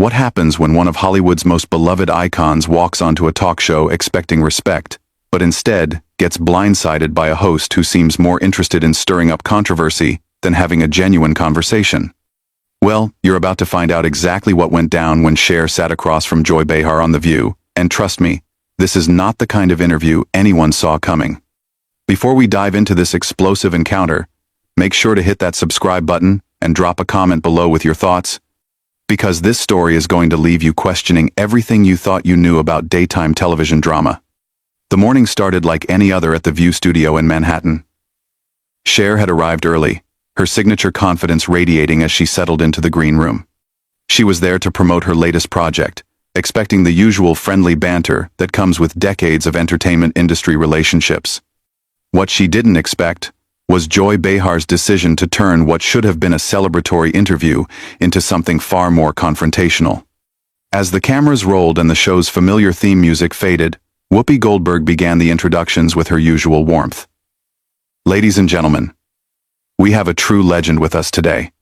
What happens when one of Hollywood's most beloved icons walks onto a talk show expecting respect, but instead gets blindsided by a host who seems more interested in stirring up controversy than having a genuine conversation? Well, you're about to find out exactly what went down when Cher sat across from Joy Behar on The View, and trust me, this is not the kind of interview anyone saw coming. Before we dive into this explosive encounter, make sure to hit that subscribe button and drop a comment below with your thoughts, because this story is going to leave you questioning everything you thought you knew about daytime television drama. The morning started like any other at the View studio in Manhattan. Cher had arrived early, her signature confidence radiating as she settled into the green room. She was there to promote her latest project, expecting the usual friendly banter that comes with decades of entertainment industry relationships. What she didn't expect was Joy Behar's decision to turn what should have been a celebratory interview into something far more confrontational. As the cameras rolled and the show's familiar theme music faded, Whoopi Goldberg began the introductions with her usual warmth. Ladies and gentlemen, we have a true legend with us today.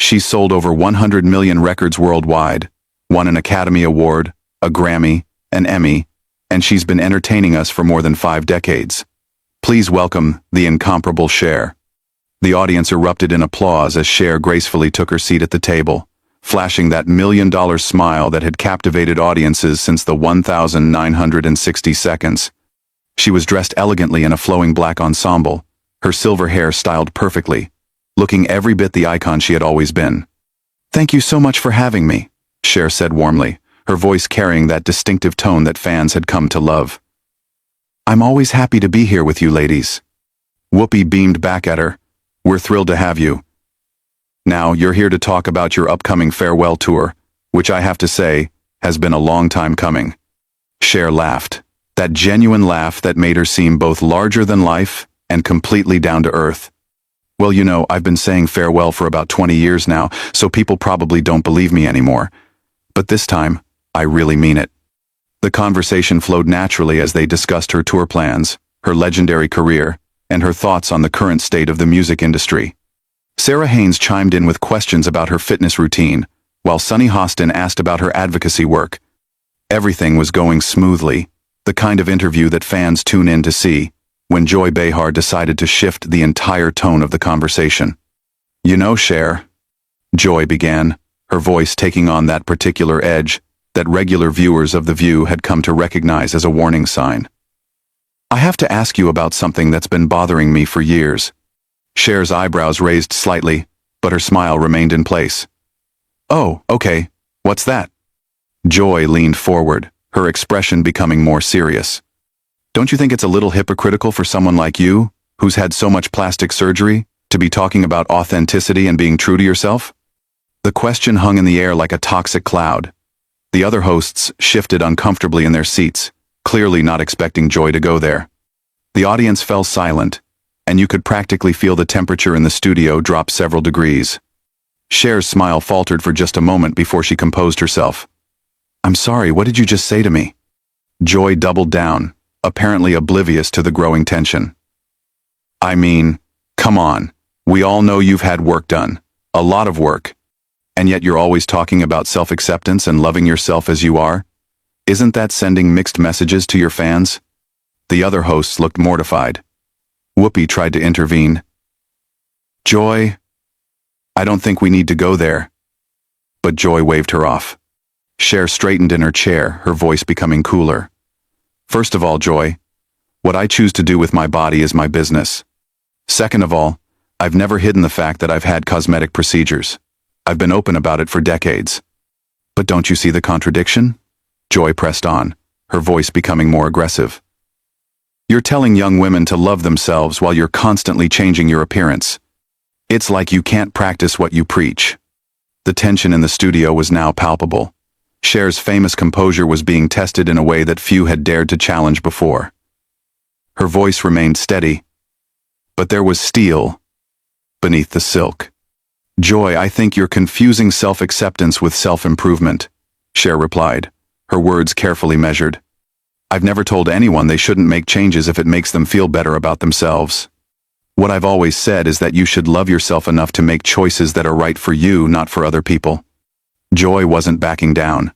She's sold over 100 million records worldwide, won an Academy Award, a Grammy, an Emmy, and she's been entertaining us for more than 5 decades. Please welcome the incomparable Cher. The audience erupted in applause as Cher gracefully took her seat at the table, flashing that $1,000,000 smile that had captivated audiences since the 1,960 seconds. She was dressed elegantly in a flowing black ensemble, her silver hair styled perfectly, looking every bit the icon she had always been. "Thank you so much for having me," Cher said warmly, her voice carrying that distinctive tone that fans had come to love. "I'm always happy to be here with you, ladies." Whoopi beamed back at her. "We're thrilled to have you. Now, you're here to talk about your upcoming farewell tour, which I have to say, has been a long time coming." Cher laughed, that genuine laugh that made her seem both larger than life and completely down to earth. "Well, you know, I've been saying farewell for about 20 years now, so people probably don't believe me anymore. But this time, I really mean it." The conversation flowed naturally as they discussed her tour plans, her legendary career, and her thoughts on the current state of the music industry. Sarah Haynes chimed in with questions about her fitness routine, while Sunny Hostin asked about her advocacy work. Everything was going smoothly, the kind of interview that fans tune in to see, when Joy Behar decided to shift the entire tone of the conversation. "You know, Cher," Joy began, her voice taking on that particular edge that regular viewers of The View had come to recognize as a warning sign. "I have to ask you about something that's been bothering me for years." Cher's eyebrows raised slightly, but her smile remained in place. "Oh, okay, what's that?" Joy leaned forward, her expression becoming more serious. "Don't you think it's a little hypocritical for someone like you, who's had so much plastic surgery, to be talking about authenticity and being true to yourself?" The question hung in the air like a toxic cloud. The other hosts shifted uncomfortably in their seats, clearly not expecting Joy to go there. The audience fell silent, and you could practically feel the temperature in the studio drop several degrees. Cher's smile faltered for just a moment before she composed herself. "I'm sorry, what did you just say to me?" Joy doubled down, apparently oblivious to the growing tension. "I mean, come on, we all know you've had work done, a lot of work. And yet you're always talking about self-acceptance and loving yourself as you are? Isn't that sending mixed messages to your fans?" The other hosts looked mortified. Whoopi tried to intervene. "Joy, I don't think we need to go there." But Joy waved her off. Cher straightened in her chair, her voice becoming cooler. "First of all, Joy, what I choose to do with my body is my business. Second of all, I've never hidden the fact that I've had cosmetic procedures. I've been open about it for decades." "But don't you see the contradiction?" Joy pressed on, her voice becoming more aggressive. "You're telling young women to love themselves while you're constantly changing your appearance. It's like you can't practice what you preach." The tension in the studio was now palpable. Cher's famous composure was being tested in a way that few had dared to challenge before. Her voice remained steady, but there was steel beneath the silk. "Joy, I think you're confusing self-acceptance with self-improvement," Cher replied, her words carefully measured. "I've never told anyone they shouldn't make changes if it makes them feel better about themselves. What I've always said is that you should love yourself enough to make choices that are right for you, not for other people." Joy wasn't backing down.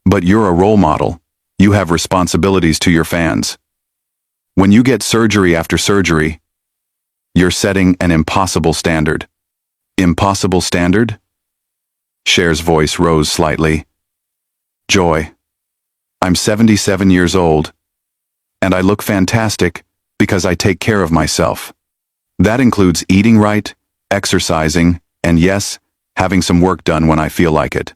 But you're a role model. You have responsibilities to your fans. When you get surgery after surgery, you're setting an impossible standard. Impossible standard? Cher's voice rose slightly. Joy, I'm 77 years old, and I look fantastic because I take care of myself. That includes eating right, exercising, and yes, having some work done when I feel like it.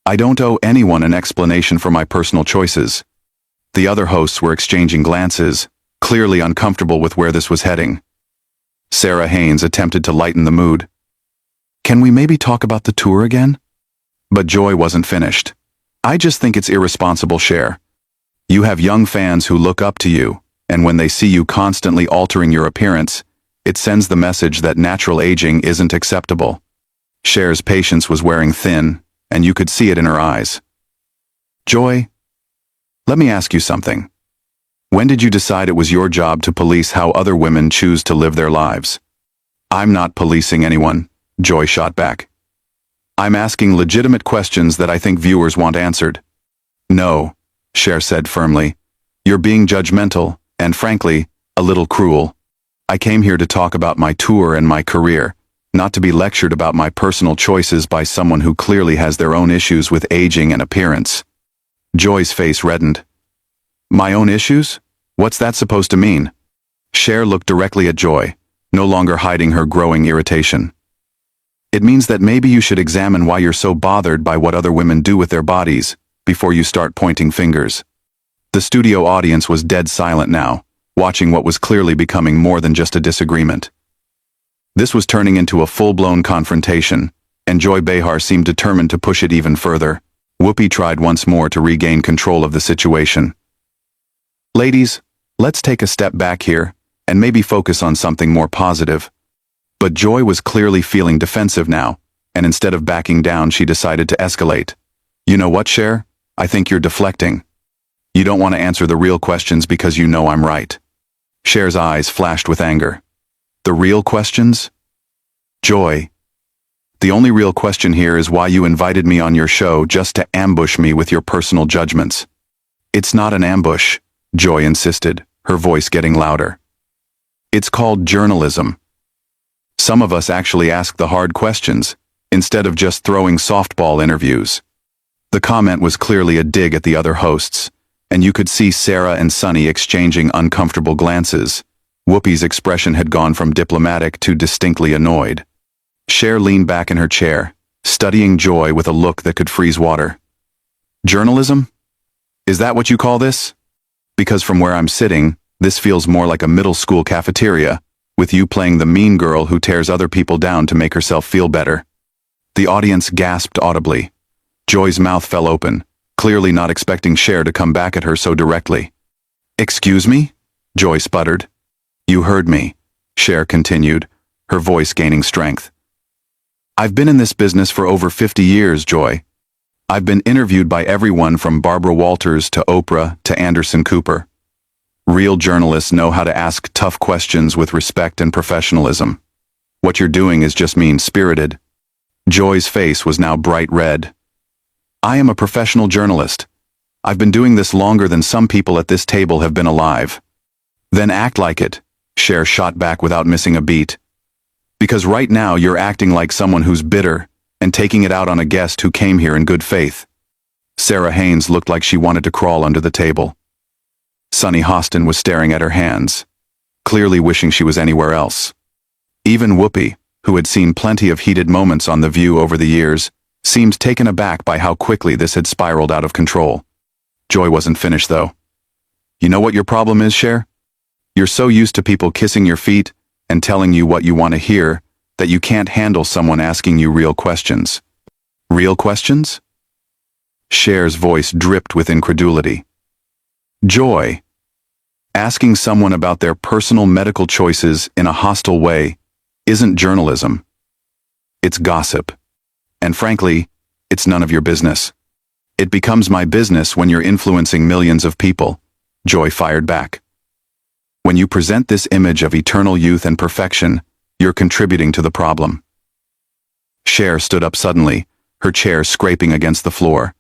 I don't owe anyone an explanation for my personal choices. The other hosts were exchanging glances, clearly uncomfortable with where this was heading. Sarah Haynes attempted to lighten the mood. Can we maybe talk about the tour again? But Joy wasn't finished. I just think it's irresponsible, Cher. You have young fans who look up to you, and when they see you constantly altering your appearance, it sends the message that natural aging isn't acceptable. Cher's patience was wearing thin, and you could see it in her eyes. Joy, let me ask you something. When did you decide it was your job to police how other women choose to live their lives? I'm not policing anyone, Joy shot back. I'm asking legitimate questions that I think viewers want answered. No, Cher said firmly. You're being judgmental, and frankly, a little cruel. I came here to talk about my tour and my career, not to be lectured about my personal choices by someone who clearly has their own issues with aging and appearance. Joy's face reddened. My own issues? What's that supposed to mean? Cher looked directly at Joy, no longer hiding her growing irritation. It means that maybe you should examine why you're so bothered by what other women do with their bodies, before you start pointing fingers. The studio audience was dead silent now, watching what was clearly becoming more than just a disagreement. This was turning into a full-blown confrontation, and Joy Behar seemed determined to push it even further. Whoopi tried once more to regain control of the situation. Ladies, let's take a step back here, and maybe focus on something more positive. But Joy was clearly feeling defensive now, and instead of backing down she decided to escalate. You know what, Cher? I think you're deflecting. You don't want to answer the real questions because you know I'm right. Cher's eyes flashed with anger. The real questions? Joy, the only real question here is why you invited me on your show just to ambush me with your personal judgments. It's not an ambush, Joy insisted, her voice getting louder. It's called journalism. Some of us actually ask the hard questions, instead of just throwing softball interviews. The comment was clearly a dig at the other hosts, and you could see Sarah and Sunny exchanging uncomfortable glances. Whoopi's expression had gone from diplomatic to distinctly annoyed. Cher leaned back in her chair, studying Joy with a look that could freeze water. Journalism? Is that what you call this? Because from where I'm sitting, this feels more like a middle school cafeteria, with you playing the mean girl who tears other people down to make herself feel better. The audience gasped audibly. Joy's mouth fell open, clearly not expecting Cher to come back at her so directly. Excuse me? Joy sputtered. You heard me, Cher continued, her voice gaining strength. I've been in this business for over 50 years, Joy. I've been interviewed by everyone from Barbara Walters to Oprah to Anderson Cooper. Real journalists know how to ask tough questions with respect and professionalism. What you're doing is just mean-spirited. Joy's face was now bright red. I am a professional journalist. I've been doing this longer than some people at this table have been alive. Then act like it, Cher shot back without missing a beat. Because right now you're acting like someone who's bitter and taking it out on a guest who came here in good faith. Sarah Haynes looked like she wanted to crawl under the table. Sunny Hostin was staring at her hands, clearly wishing she was anywhere else. Even Whoopi, who had seen plenty of heated moments on The View over the years, seemed taken aback by how quickly this had spiraled out of control. Joy wasn't finished, though. You know what your problem is, Cher? You're so used to people kissing your feet and telling you what you want to hear that you can't handle someone asking you real questions. Real questions? Cher's voice dripped with incredulity. Joy, asking someone about their personal medical choices in a hostile way isn't journalism. It's gossip. And frankly, it's none of your business. It becomes my business when you're influencing millions of people, Joy fired back. When you present this image of eternal youth and perfection, you're contributing to the problem. Cher stood up suddenly, her chair scraping against the floor.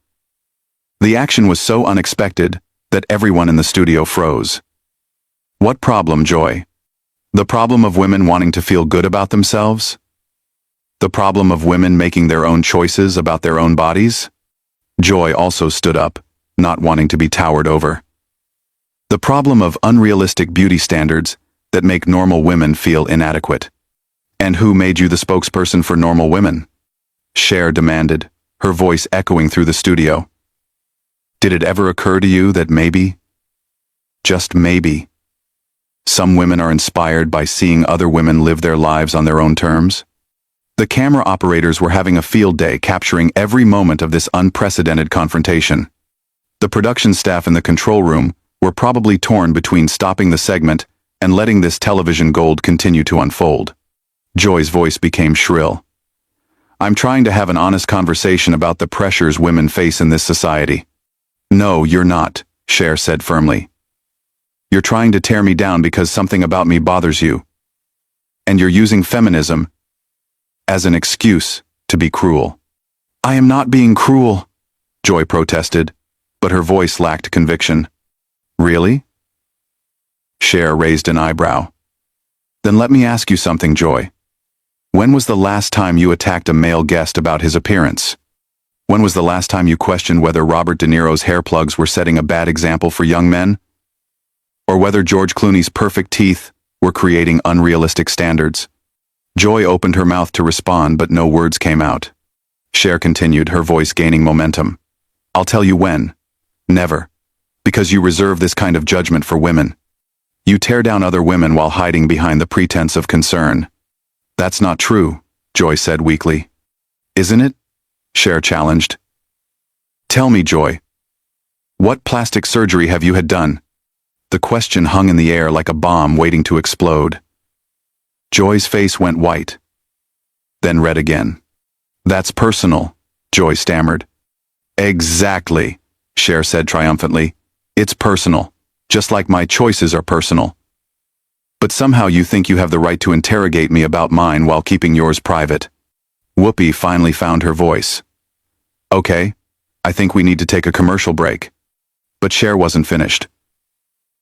The action was so unexpected that everyone in the studio froze. What problem, Joy? The problem of women wanting to feel good about themselves? The problem of women making their own choices about their own bodies? Joy also stood up, not wanting to be towered over. The problem of unrealistic beauty standards that make normal women feel inadequate. And who made you the spokesperson for normal women? Cher demanded, her voice echoing through the studio. Did it ever occur to you that maybe, just maybe, some women are inspired by seeing other women live their lives on their own terms? The camera operators were having a field day capturing every moment of this unprecedented confrontation. The production staff in the control room were probably torn between stopping the segment and letting this television gold continue to unfold. Joy's voice became shrill. I'm trying to have an honest conversation about the pressures women face in this society. No, you're not, Cher said firmly. You're trying to tear me down because something about me bothers you. And you're using feminism as an excuse to be cruel. I am not being cruel, Joy protested, but her voice lacked conviction. Really? Cher raised an eyebrow. Then let me ask you something, Joy. When was the last time you attacked a male guest about his appearance? When was the last time you questioned whether Robert De Niro's hair plugs were setting a bad example for young men? Or whether George Clooney's perfect teeth were creating unrealistic standards? Joy opened her mouth to respond, but no words came out. Cher continued, her voice gaining momentum. I'll tell you when. Never. Because you reserve this kind of judgment for women. You tear down other women while hiding behind the pretense of concern. That's not true, Joy said weakly. Isn't it? Cher challenged. Tell me, Joy. What plastic surgery have you had done? The question hung in the air like a bomb waiting to explode. Joy's face went white, then red again. That's personal, Joy stammered. Exactly, Cher said triumphantly. It's personal, just like my choices are personal. But somehow you think you have the right to interrogate me about mine while keeping yours private. Whoopi finally found her voice. Okay, I think we need to take a commercial break. But Cher wasn't finished.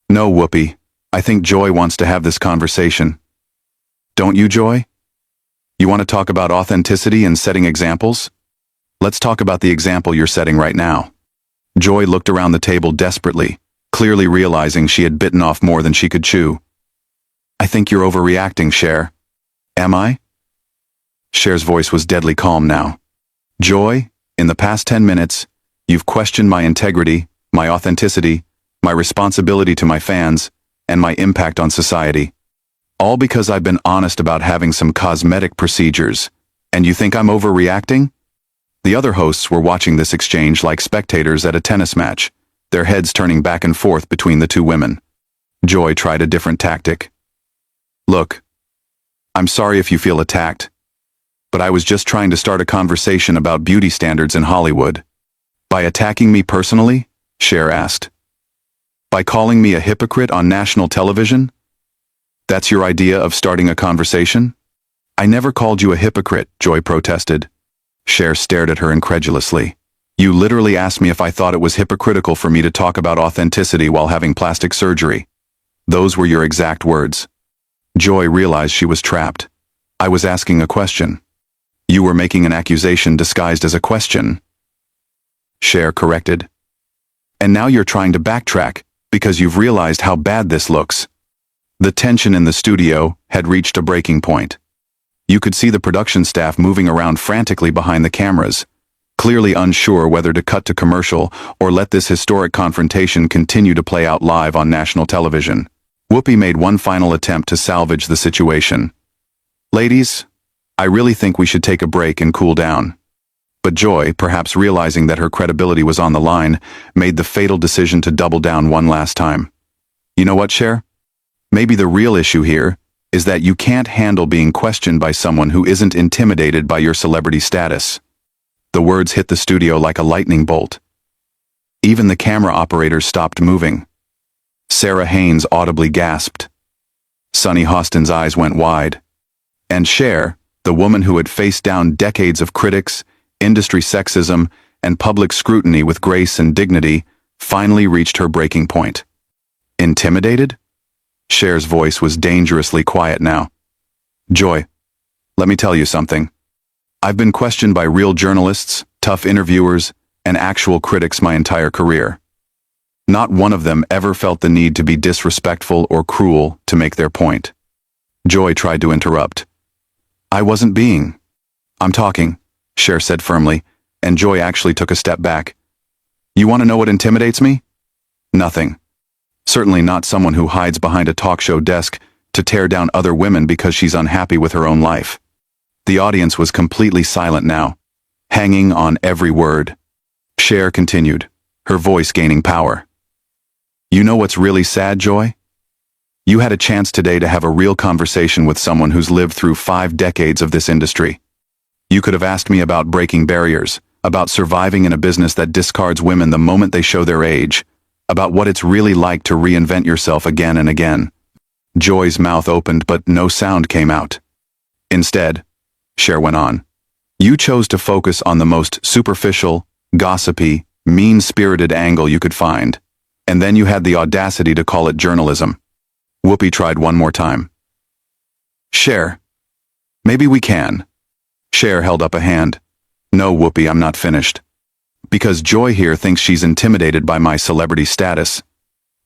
No, Whoopi, I think Joy wants to have this conversation. Don't you, Joy? You want to talk about authenticity and setting examples? Let's talk about the example you're setting right now. Joy looked around the table desperately, clearly realizing she had bitten off more than she could chew. I think you're overreacting, Cher. Am I? Cher's voice was deadly calm now. Joy, in the past 10 minutes, you've questioned my integrity, my authenticity, my responsibility to my fans, and my impact on society. All because I've been honest about having some cosmetic procedures. And you think I'm overreacting? The other hosts were watching this exchange like spectators at a tennis match, their heads turning back and forth between the two women. Joy tried a different tactic. Look, I'm sorry if you feel attacked, but I was just trying to start a conversation about beauty standards in Hollywood. By attacking me personally? Cher asked. By calling me a hypocrite on national television? That's your idea of starting a conversation? I never called you a hypocrite, Joy protested. Cher stared at her incredulously. You literally asked me if I thought it was hypocritical for me to talk about authenticity while having plastic surgery. Those were your exact words. Joy realized she was trapped. I was asking a question. You were making an accusation disguised as a question. Cher corrected. And now you're trying to backtrack because you've realized how bad this looks. The tension in the studio had reached a breaking point. You could see the production staff moving around frantically behind the cameras, clearly unsure whether to cut to commercial or let this historic confrontation continue to play out live on national television. Whoopi made one final attempt to salvage the situation. Ladies, I really think we should take a break and cool down. But Joy, perhaps realizing that her credibility was on the line, made the fatal decision to double down one last time. You know what, Cher? Maybe the real issue here is that you can't handle being questioned by someone who isn't intimidated by your celebrity status. The words hit the studio like a lightning bolt. Even the camera operators stopped moving. Sarah Haynes audibly gasped. Sunny Hostin's eyes went wide. And Cher, the woman who had faced down decades of critics, industry sexism, and public scrutiny with grace and dignity, finally reached her breaking point. Intimidated? Cher's voice was dangerously quiet now. Joy, let me tell you something. I've been questioned by real journalists, tough interviewers, and actual critics my entire career. Not one of them ever felt the need to be disrespectful or cruel to make their point. Joy tried to interrupt. I wasn't being. I'm talking, Cher said firmly, and Joy actually took a step back. You want to know what intimidates me? Nothing. Certainly not someone who hides behind a talk show desk to tear down other women because she's unhappy with her own life. The audience was completely silent now, hanging on every word. Cher continued, her voice gaining power. You know what's really sad, Joy? You had a chance today to have a real conversation with someone who's lived through 5 decades of this industry. You could have asked me about breaking barriers, about surviving in a business that discards women the moment they show their age, about what it's really like to reinvent yourself again and again. Joy's mouth opened, but no sound came out. Instead, Cher went on, you chose to focus on the most superficial, gossipy, mean-spirited angle you could find, and then you had the audacity to call it journalism. Whoopi tried one more time. Cher, maybe we can. Cher held up a hand. No, Whoopi, I'm not finished. Because Joy here thinks she's intimidated by my celebrity status.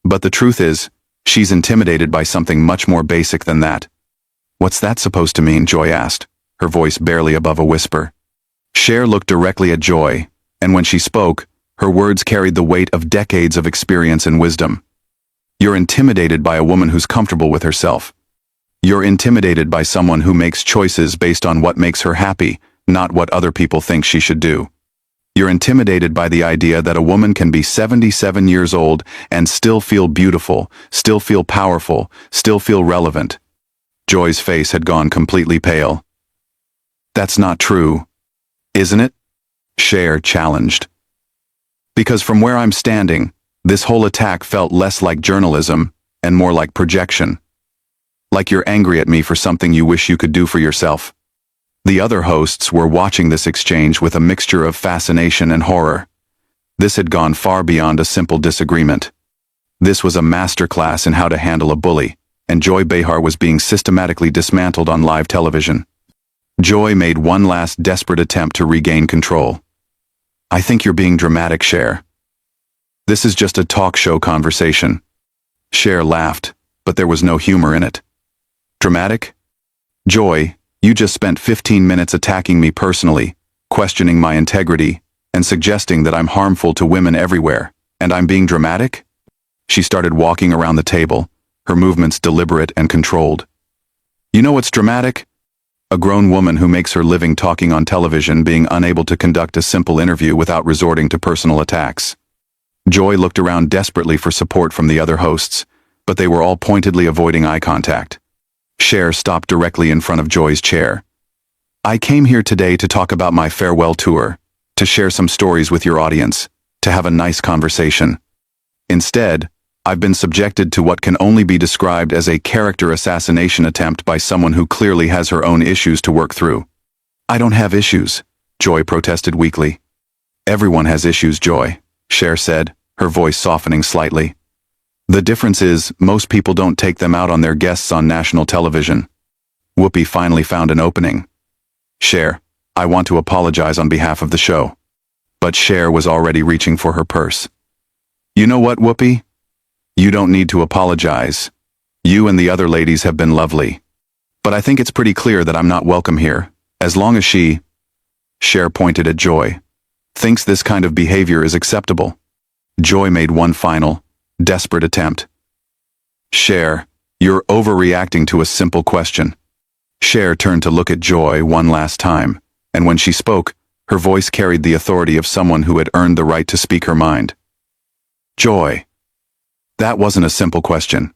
But the truth is, she's intimidated by something much more basic than that. What's that supposed to mean? Joy asked, her voice barely above a whisper. Cher looked directly at Joy, and when she spoke, her words carried the weight of decades of experience and wisdom. You're intimidated by a woman who's comfortable with herself. You're intimidated by someone who makes choices based on what makes her happy, not what other people think she should do. You're intimidated by the idea that a woman can be 77 years old and still feel beautiful, still feel powerful, still feel relevant. Joy's face had gone completely pale. That's not true, isn't it? Cher challenged. Because from where I'm standing, this whole attack felt less like journalism and more like projection. Like you're angry at me for something you wish you could do for yourself. The other hosts were watching this exchange with a mixture of fascination and horror. This had gone far beyond a simple disagreement. This was a masterclass in how to handle a bully, and Joy Behar was being systematically dismantled on live television. Joy made one last desperate attempt to regain control. I think you're being dramatic, Cher. This is just a talk show conversation. Cher laughed, but there was no humor in it. Dramatic? Joy, you just spent 15 minutes attacking me personally, questioning my integrity, and suggesting that I'm harmful to women everywhere, and I'm being dramatic? She started walking around the table, her movements deliberate and controlled. You know what's dramatic? A grown woman who makes her living talking on television being unable to conduct a simple interview without resorting to personal attacks. Joy looked around desperately for support from the other hosts, but they were all pointedly avoiding eye contact. Cher stopped directly in front of Joy's chair. I came here today to talk about my farewell tour, to share some stories with your audience, to have a nice conversation. Instead, I've been subjected to what can only be described as a character assassination attempt by someone who clearly has her own issues to work through. I don't have issues, Joy protested weakly. Everyone has issues, Joy, Cher said, her voice softening slightly. The difference is, most people don't take them out on their guests on national television. Whoopi finally found an opening. Cher, I want to apologize on behalf of the show. But Cher was already reaching for her purse. You know what, Whoopi? You don't need to apologize. You and the other ladies have been lovely. But I think it's pretty clear that I'm not welcome here, as long as she, Cher pointed at Joy, thinks this kind of behavior is acceptable. Joy made one final, desperate attempt. Cher, you're overreacting to a simple question. Cher turned to look at Joy one last time, and when she spoke, her voice carried the authority of someone who had earned the right to speak her mind. Joy. That wasn't a simple question.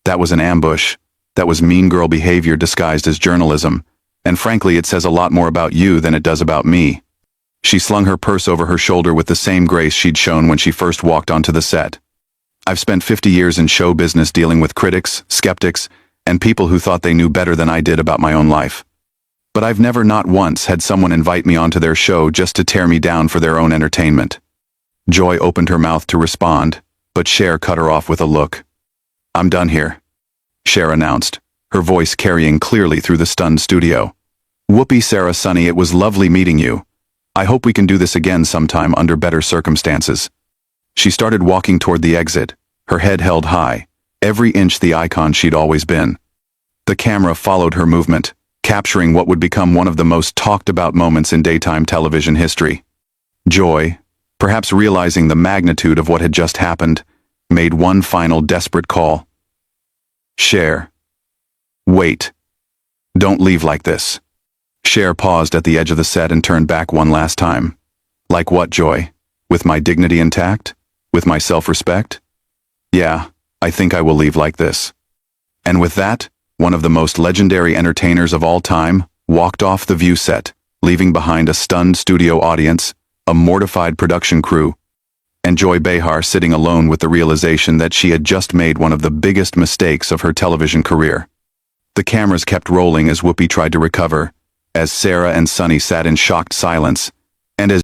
That was an ambush. That was mean girl behavior disguised as journalism, and frankly it says a lot more about you than it does about me. She slung her purse over her shoulder with the same grace she'd shown when she first walked onto the set. I've spent 50 years in show business dealing with critics, skeptics, and people who thought they knew better than I did about my own life. but I've never not once had someone invite me onto their show just to tear me down for their own entertainment. Joy opened her mouth to respond, but Cher cut her off with a look. I'm done here, Cher announced, her voice carrying clearly through the stunned studio. Whoopee Sarah Sonny, it was lovely meeting you. I hope we can do this again sometime under better circumstances. She started walking toward the exit, her head held high, every inch the icon she'd always been. The camera followed her movement, capturing what would become one of the most talked about moments in daytime television history. Joy, perhaps realizing the magnitude of what had just happened, made one final desperate call. Cher. Wait. Don't leave like this. Cher paused at the edge of the set and turned back one last time. Like what, Joy? With my dignity intact? With my self-respect? Yeah, I think I will leave like this. And with that, one of the most legendary entertainers of all time walked off the View set, leaving behind a stunned studio audience, a mortified production crew, and Joy Behar sitting alone with the realization that she had just made one of the biggest mistakes of her television career. The cameras kept rolling as Whoopi tried to recover, as Sarah and Sonny sat in shocked silence, and as